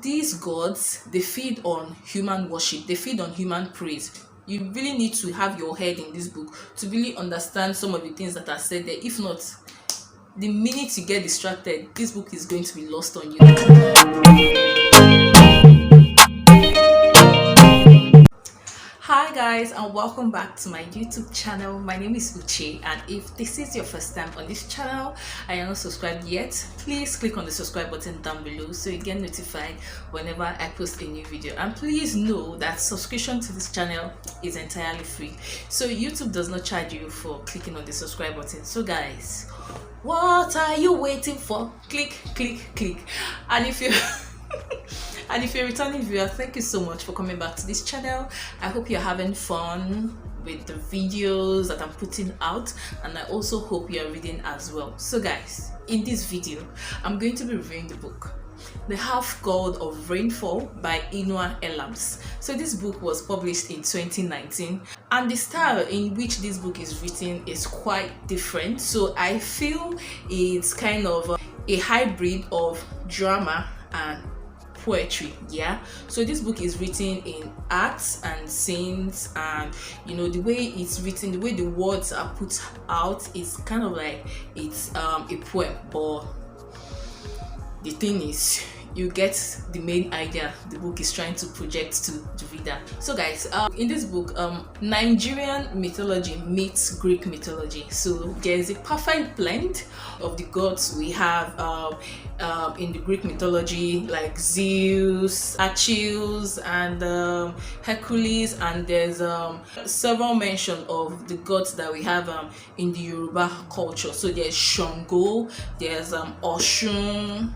These gods, they feed on human worship, they feed on human praise. You really need to have your head in this book to really understand some of the things that are said there. If not, the minute you get distracted, this book is going to be lost on you. Hi guys, and welcome back to my YouTube channel. My name is Uche, and if this is your first time on this channel and you're not subscribed yet, please click on the subscribe button down below so you get notified whenever I post a new video. And please know that subscription to this channel is entirely free, so YouTube does not charge you for clicking on the subscribe button. So guys, what are you waiting for? Click. And if you and if you're a returning viewer, thank you so much for coming back to this channel. I hope you're having fun with the videos that I'm putting out, and I also hope you're reading as well. So guys, in this video I'm going to be reviewing the book The Half God of Rainfall by Inua Ellams. So this book was published in 2019, and the style in which this book is written is quite different. So I feel it's kind of a hybrid of drama and poetry. So this book is written in acts and scenes, and the way it's written, the way the words are put out, is kind of like it's a poem. But the thing is, you get the main idea the book is trying to project to the reader. So guys, in this book, Nigerian mythology meets Greek mythology. So there's a perfect blend of the gods we have in the Greek mythology, like Zeus, Achilles, and Hercules, and there's several mention of the gods that we have in the Yoruba culture. So there's Shango, there's Oshun.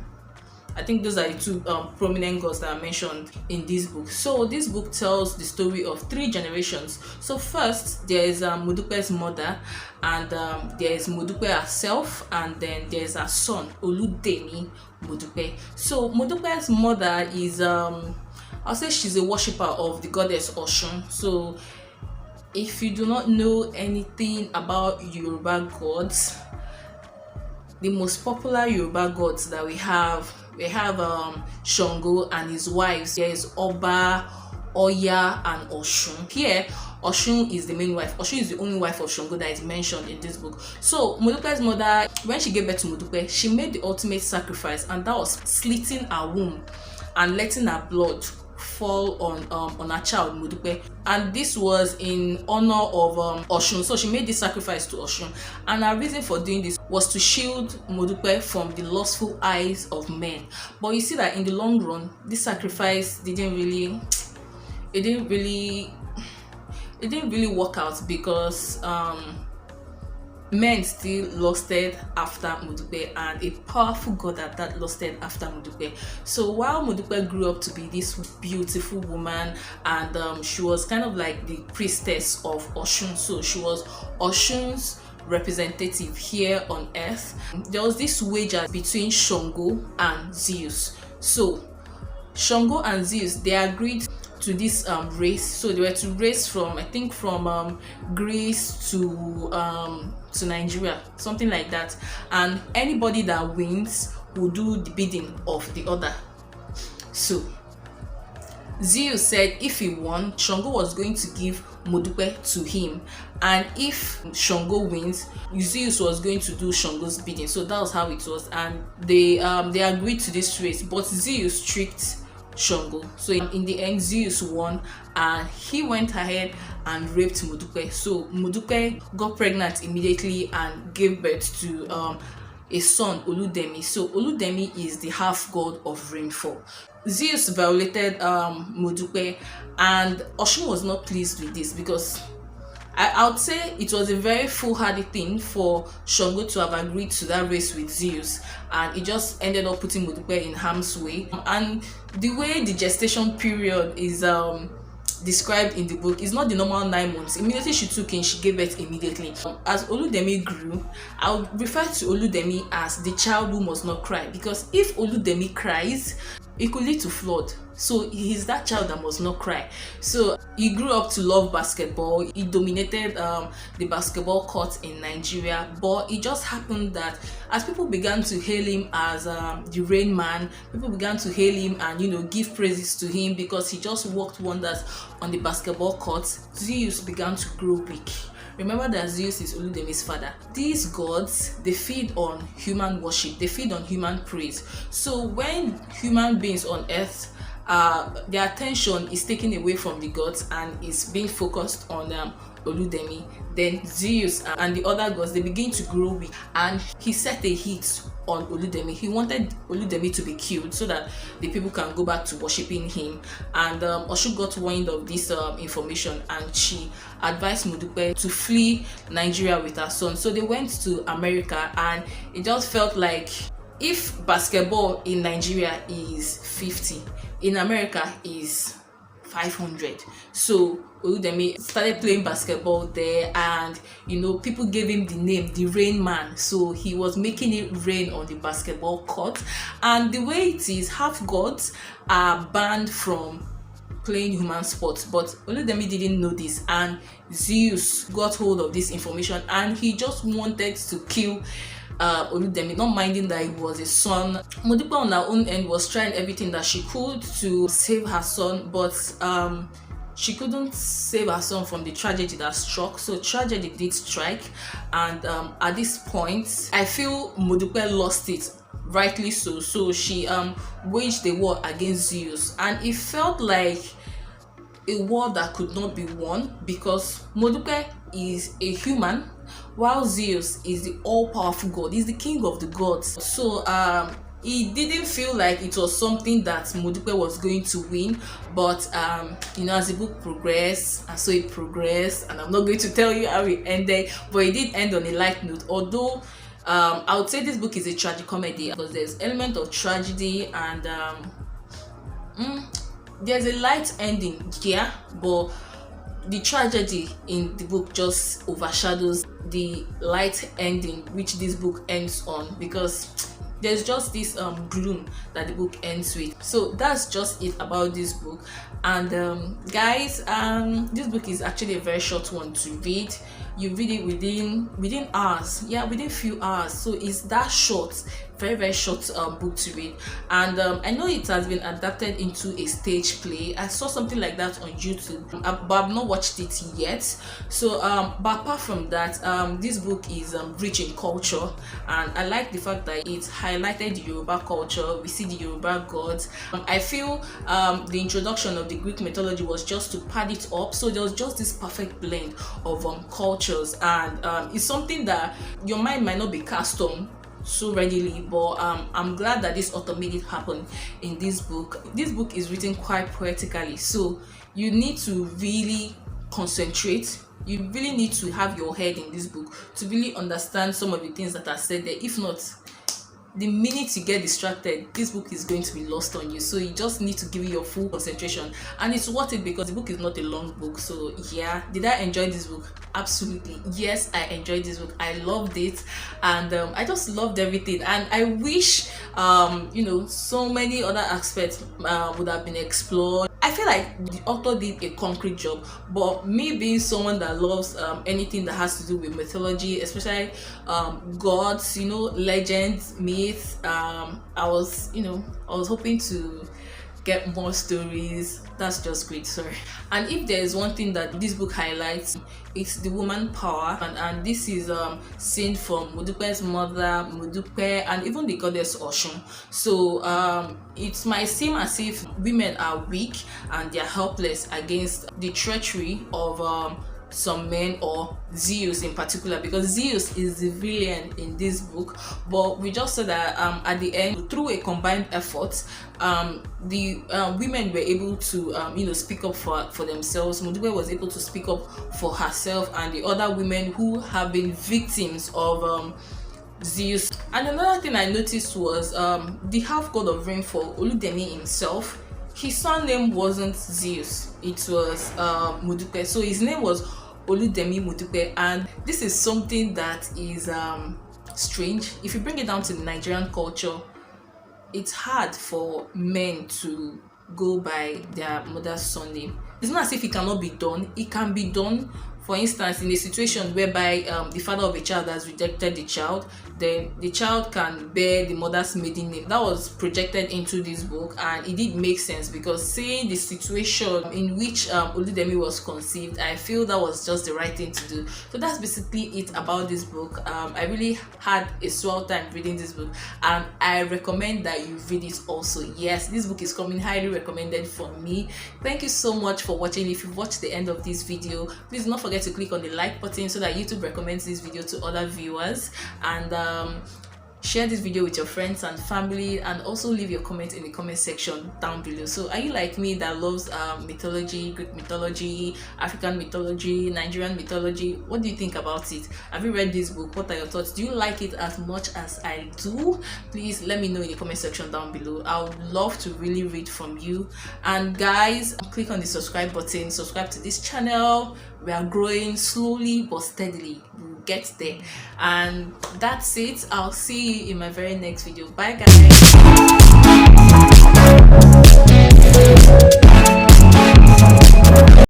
I think those are the two prominent gods that are mentioned in this book. So this book tells the story of 3 generations. So first, there is Modupe's mother, and there is Modupe herself, and then there's her son, OluDemi Modupe. So Modupe's mother is, I'll say she's a worshipper of the goddess Oshun. So if you do not know anything about Yoruba gods, the most popular Yoruba gods that we have Shango and his wives. There is Oba, Oya, and Oshun. Here, Oshun is the main wife. Oshun is the only wife of Shango that is mentioned in this book. So Modupe's mother, when she gave birth to Modupe, she made the ultimate sacrifice, and that was slitting her womb and letting her blood fall on her child Modupe, and this was in honor of Oshun. So she made this sacrifice to Oshun, and her reason for doing this was to shield Modupe from the lustful eyes of men. But you see that in the long run, this sacrifice didn't really work out, because men still lusted after Modupe, and a powerful god at that lusted after Modupe. So while Modupe grew up to be this beautiful woman, and she was kind of like the priestess of Oshun, so she was Oshun's representative here on earth, there was this wager between Shango and Zeus. So Shango and Zeus, they agreed to this race. So they were to race from, I think, from Greece to Nigeria, something like that, and anybody that wins will do the bidding of the other. So Zeus said if he won, Shango was going to give Modupe to him, and if Shango wins, Zeus was going to do Shango's bidding. So that was how it was, and they agreed to this race, but Zeus tricked Shango. So in the end, Zeus won, and he went ahead and raped Modupe. So Modupe got pregnant immediately and gave birth to a son, OluDemi. So OluDemi is the half god of rainfall. Zeus violated Modupe, and Oshun was not pleased with this, because I would say it was a very foolhardy thing for Shango to have agreed to that race with Zeus, and it just ended up putting Modupe in harm's way. And the way the gestation period is described in the book is not the normal 9 months. Immediately she took in, she gave birth immediately. As OluDemi grew, I would refer to OluDemi as the child who must not cry, because if OluDemi cries, it could lead to flood. So he's that child that must not cry. So he grew up to love basketball. He dominated the basketball court in Nigeria. But it just happened that as people began to hail him as the Rain Man, people began to hail him and give praises to him because he just worked wonders on the basketball court. Zeus began to grow weak. Remember that Zeus is OluDemi's father. These gods, they feed on human worship, they feed on human praise. So when human beings on earth, their attention is taken away from the gods and is being focused on OluDemi, then Zeus and the other gods, they begin to grow weak, and he set a hit on OluDemi. He wanted OluDemi to be killed so that the people can go back to worshipping him. And Oshu got wind of this information, and she advised Modupe to flee Nigeria with her son. So they went to America, and it just felt like if basketball in Nigeria is 50, in America is 500. So OluDemi started playing basketball there, and people gave him the name the Rain Man. So he was making it rain on the basketball court. And the way it is, half gods are banned from playing human sports, but OluDemi didn't know this, and Zeus got hold of this information, and he just wanted to kill OluDemi, not minding that he was a son. Modupe on her own end was trying everything that she could to save her son, but she couldn't save her son from the tragedy that struck. So tragedy did strike, and at this point I feel Modupe lost it, rightly so. So she waged a war against Zeus, and it felt like a war that could not be won because Modupe is a human while Zeus is the all-powerful god. He's the king of the gods. So it didn't feel like it was something that Modupe was going to win, but as the book progressed, and so it progressed, and I'm not going to tell you how it ended, but it did end on a light note. Although I would say this book is a tragicomedy because there's element of tragedy, and there's a light ending, yeah, but the tragedy in the book just overshadows the light ending which this book ends on, because there's just this gloom that the book ends with. So that's just it about this book. And guys, this book is actually a very short one to read. You read it within hours, within few hours. So it's that short, very short book to read. And I know it has been adapted into a stage play. I saw something like that on YouTube, but I've not watched it yet. So but apart from that, this book is rich in culture, and I like the fact that it highlighted the Yoruba culture. We see the Yoruba gods. I feel the introduction of the Greek mythology was just to pad it up, so there was just this perfect blend of cultures, and it's something that your mind might not be cast on so readily, but I'm glad that this author made it happen in this book. This book is written quite poetically, so you need to really concentrate. You really need to have your head in this book to really understand some of the things that are said there. If not, the minute you get distracted, this book is going to be lost on you. So you just need to give it your full concentration, and it's worth it because the book is not a long book. So yeah, did I enjoy this book? Absolutely, yes, I enjoyed this book. I loved it, and I just loved everything, and I wish so many other aspects would have been explored. I feel like the author did a concrete job, but me being someone that loves anything that has to do with mythology, especially gods, legends, myths, I was hoping to get more stories. That's just great. Sorry. And if there is one thing that this book highlights, it's the woman power, and this is seen from Modupe's mother, Modupe, and even the goddess Oshun. So it might seem as if women are weak and they are helpless against the treachery of some men, or Zeus in particular, because Zeus is the villain in this book. But we just saw that at the end, through a combined effort, the women were able to speak up for themselves. Modupe was able to speak up for herself and the other women who have been victims of Zeus. And another thing I noticed was the Half God of Rainfall, OluDemi himself, his surname wasn't Zeus, it was Modupe. So his name was OluDemi Modupe, and this is something that is strange. If you bring it down to the Nigerian culture, it's hard for men to go by their mother's surname. It's not as if it cannot be done. It can be done. For instance, in a situation whereby the father of a child has rejected the child, then the child can bear the mother's maiden name. That was projected into this book, and it did make sense because seeing the situation in which OluDemi was conceived, I feel that was just the right thing to do. So that's basically it about this book. I really had a swell time reading this book, and I recommend that you read it also. Yes, this book is coming highly recommended for me. Thank you so much for watching. If you've watched the end of this video, please do not forget to click on the like button so that YouTube recommends this video to other viewers, and share this video with your friends and family, and also leave your comments in the comment section down below. So are you like me that loves mythology, Greek mythology, African mythology, Nigerian mythology? What do you think about it? Have you read this book? What are your thoughts? Do you like it as much as I do? Please let me know in the comment section down below. I would love to really read from you. And guys, click on the subscribe button, subscribe to this channel. We are growing slowly but steadily. We'll get there. And that's it. I'll see you in my very next video. Bye guys.